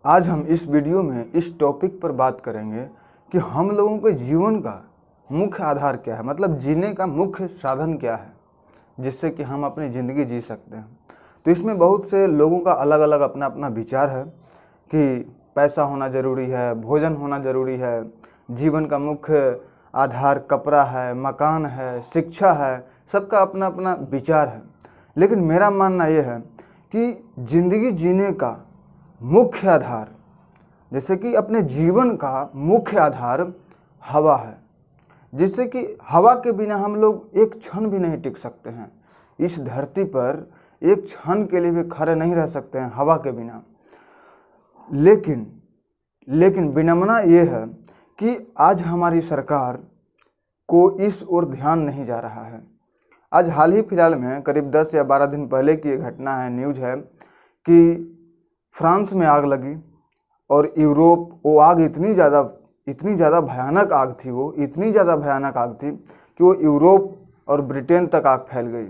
आज हम इस वीडियो में इस टॉपिक पर बात करेंगे कि हम लोगों के जीवन का मुख्य आधार क्या है, मतलब जीने का मुख्य साधन क्या है जिससे कि हम अपनी ज़िंदगी जी सकते हैं। तो इसमें बहुत से लोगों का अलग अलग अपना अपना विचार है कि पैसा होना ज़रूरी है, भोजन होना ज़रूरी है, जीवन का मुख्य आधार कपड़ा है, मकान है, शिक्षा है, सबका अपना अपना विचार है। लेकिन मेरा मानना यह है कि ज़िंदगी जीने का मुख्य आधार, जैसे कि अपने जीवन का मुख्य आधार हवा है, जिससे कि हवा के बिना हम लोग एक क्षण भी नहीं टिक सकते हैं। इस धरती पर एक क्षण के लिए भी खड़े नहीं रह सकते हैं हवा के बिना। लेकिन विडंबना ये है कि आज हमारी सरकार को इस ओर ध्यान नहीं जा रहा है। आज हाल ही फिलहाल में करीब 10 या 12 दिन पहले की घटना है, न्यूज़ है कि फ्रांस में आग लगी और यूरोप, वो आग इतनी ज़्यादा भयानक आग थी, वो इतनी ज़्यादा भयानक आग थी कि वो यूरोप और ब्रिटेन तक आग फैल गई।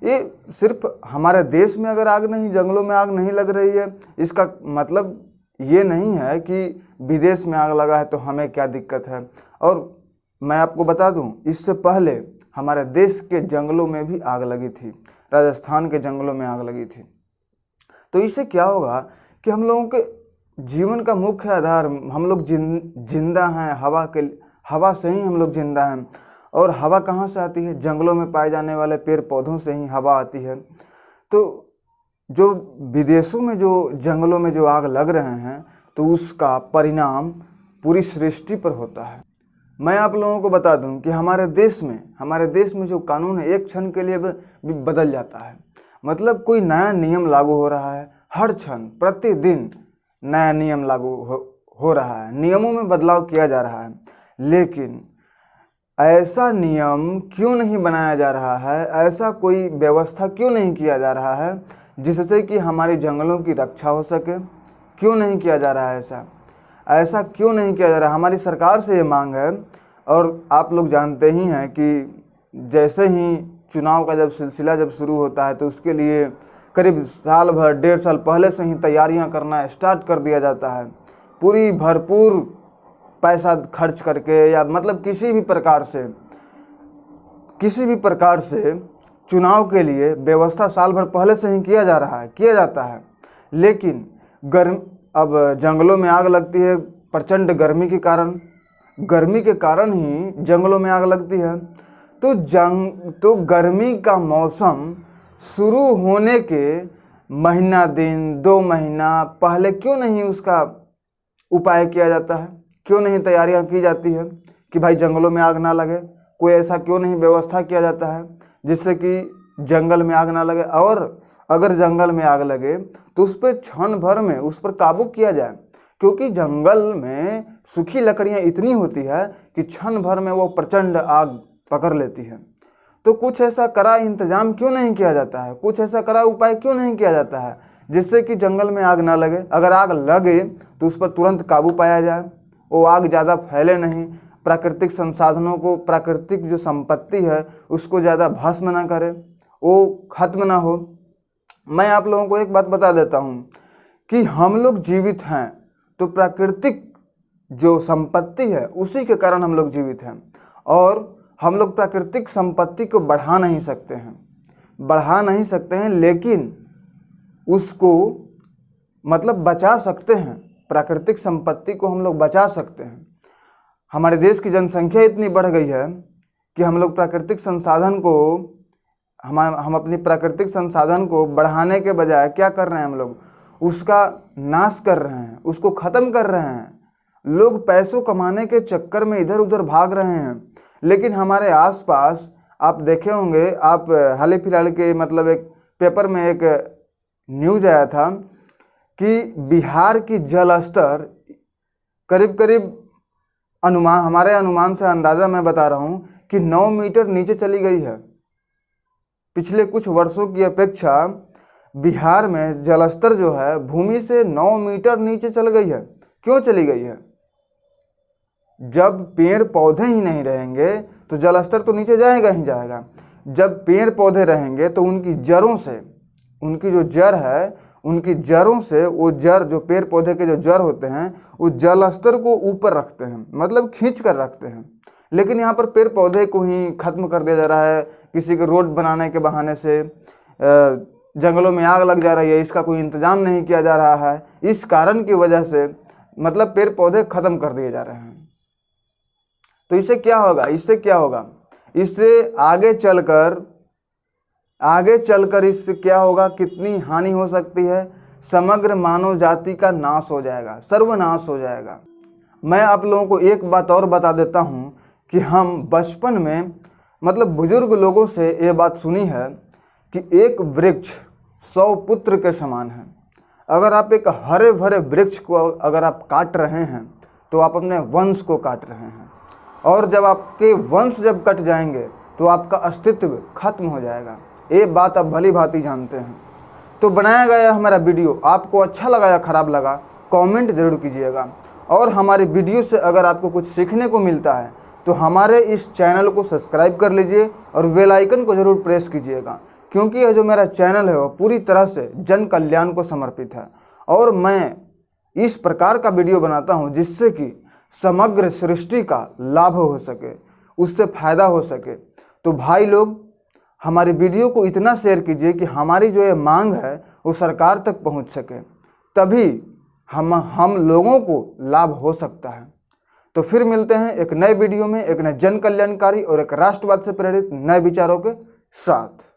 ये सिर्फ हमारे देश में अगर आग नहीं, जंगलों में आग नहीं लग रही है, इसका मतलब ये नहीं है कि विदेश में आग लगा है तो हमें क्या दिक्कत है। और मैं आपको बता दूं, इससे पहले हमारे देश के जंगलों में भी आग लगी थी, राजस्थान के जंगलों में आग लगी थी। तो इससे क्या होगा कि हम लोगों के जीवन का मुख्य आधार, हम लोग जिंदा हैं हवा से ही हम लोग जिंदा हैं। और हवा कहाँ से आती है? जंगलों में पाए जाने वाले पेड़ पौधों से ही हवा आती है। तो जो विदेशों में जो जंगलों में जो आग लग रहे हैं, तो उसका परिणाम पूरी सृष्टि पर होता है। मैं आप लोगों को बता दूं कि हमारे देश में जो कानून है एक क्षण के लिए भी बदल जाता है। मतलब कोई नया नियम लागू हो रहा है, हर क्षण प्रतिदिन नया नियम लागू हो रहा है, नियमों में बदलाव किया जा रहा है। लेकिन ऐसा नियम क्यों नहीं बनाया जा रहा है, ऐसा कोई व्यवस्था क्यों नहीं किया जा रहा है जिससे कि हमारी जंगलों की रक्षा हो सके? क्यों नहीं किया जा रहा है ऐसा क्यों नहीं किया जा रहा है? हमारी सरकार से ये मांग है। और आप लोग जानते ही हैं कि जैसे ही चुनाव का जब सिलसिला जब शुरू होता है तो उसके लिए करीब साल भर, 1.5 साल पहले से ही तैयारियां करना स्टार्ट कर दिया जाता है। पूरी भरपूर पैसा खर्च करके, या मतलब किसी भी प्रकार से चुनाव के लिए व्यवस्था साल भर पहले से ही किया जाता है। लेकिन अब जंगलों में आग लगती है प्रचंड गर्मी के कारण ही जंगलों में आग लगती है। तो गर्मी का मौसम शुरू होने के महीना दिन, 2 महीना पहले क्यों नहीं उसका उपाय किया जाता है? क्यों नहीं तैयारियां की जाती है कि भाई जंगलों में आग ना लगे? कोई ऐसा क्यों नहीं व्यवस्था किया जाता है जिससे कि जंगल में आग ना लगे? और अगर जंगल में आग लगे तो उस पर क्षण भर में उस पर काबू किया जाए, क्योंकि जंगल में सूखी लकड़ियां इतनी होती है कि क्षण भर में वो प्रचंड आग पकड़ लेती है। तो कुछ ऐसा कड़ा इंतजाम क्यों नहीं किया जाता है? कुछ ऐसा कड़ा उपाय क्यों नहीं किया जाता है जिससे कि जंगल में आग ना लगे? अगर आग लगे तो उस पर तुरंत काबू पाया जाए, वो आग ज़्यादा फैले नहीं, प्राकृतिक संसाधनों को, प्राकृतिक जो संपत्ति है उसको ज़्यादा भस्म ना करे, वो खत्म ना हो। मैं आप लोगों को एक बात बता देता हूँ कि हम लोग जीवित हैं तो प्राकृतिक जो संपत्ति है उसी के कारण हम लोग जीवित हैं। और हम लोग प्राकृतिक संपत्ति को बढ़ा नहीं सकते हैं, लेकिन उसको मतलब बचा सकते हैं। प्राकृतिक संपत्ति को हम लोग बचा सकते हैं। हमारे देश की जनसंख्या इतनी बढ़ गई है कि हम लोग हम अपनी प्राकृतिक संसाधन को बढ़ाने के बजाय क्या कर रहे हैं? हम लोग उसका नाश कर रहे हैं, उसको ख़त्म कर रहे हैं। लोग पैसों कमाने के चक्कर में इधर उधर भाग रहे हैं। लेकिन हमारे आसपास आप देखे होंगे, आप हाल ही फिलहाल के मतलब एक पेपर में एक न्यूज़ आया था कि बिहार की जल स्तर करीब हमारे अनुमान से अंदाज़ा मैं बता रहा हूँ कि 9 मीटर नीचे चली गई है। पिछले कुछ वर्षों की अपेक्षा बिहार में जलस्तर जो है भूमि से 9 मीटर नीचे चल गई है। क्यों चली गई है? जब पेड़ पौधे ही नहीं रहेंगे तो जलस्तर तो नीचे जाएगा ही जाएगा। जब पेड़ पौधे रहेंगे तो उनकी जड़ों से, उनकी जो जड़ है उनकी जड़ों से वो जड़, जो पेड़ पौधे के जो जड़ होते हैं, वो जल स्तर को ऊपर रखते हैं, मतलब खींच कर रखते हैं। लेकिन यहाँ पर पेड़ पौधे को ही खत्म कर दिया जा रहा है। किसी के रोड बनाने के बहाने से जंगलों में आग लग जा रही है, इसका कोई इंतजाम नहीं किया जा रहा है। इस कारण की वजह से मतलब पेड़ पौधे खत्म कर दिए जा रहे हैं। तो इससे क्या होगा, इससे आगे चलकर इससे क्या होगा, कितनी हानि हो सकती है। समग्र मानव जाति का नाश हो जाएगा, सर्वनाश हो जाएगा। मैं आप लोगों को एक बात और बता देता हूँ कि हम बचपन में मतलब बुजुर्ग लोगों से ये बात सुनी है कि एक वृक्ष 100 पुत्र के समान है। अगर आप एक हरे भरे वृक्ष को अगर आप काट रहे हैं तो आप अपने वंश को काट रहे हैं, और जब आपके वंश जब कट जाएंगे तो आपका अस्तित्व खत्म हो जाएगा। ये बात आप भली भांति जानते हैं। तो बनाया गया हमारा वीडियो आपको अच्छा लगा या ख़राब लगा, कमेंट जरूर कीजिएगा। और हमारे वीडियो से अगर आपको कुछ सीखने को मिलता है तो हमारे इस चैनल को सब्सक्राइब कर लीजिए और बेल आइकन को ज़रूर प्रेस कीजिएगा, क्योंकि यह जो मेरा चैनल है वह पूरी तरह से जन कल्याण को समर्पित है। और मैं इस प्रकार का वीडियो बनाता हूं जिससे कि समग्र सृष्टि का लाभ हो सके, उससे फायदा हो सके। तो भाई लोग, हमारी वीडियो को इतना शेयर कीजिए कि हमारी जो ये मांग है वो सरकार तक पहुंच सके, तभी हम लोगों को लाभ हो सकता है। तो फिर मिलते हैं एक नए वीडियो में, एक नए जन कल्याणकारी और एक राष्ट्रवाद से प्रेरित नए विचारों के साथ।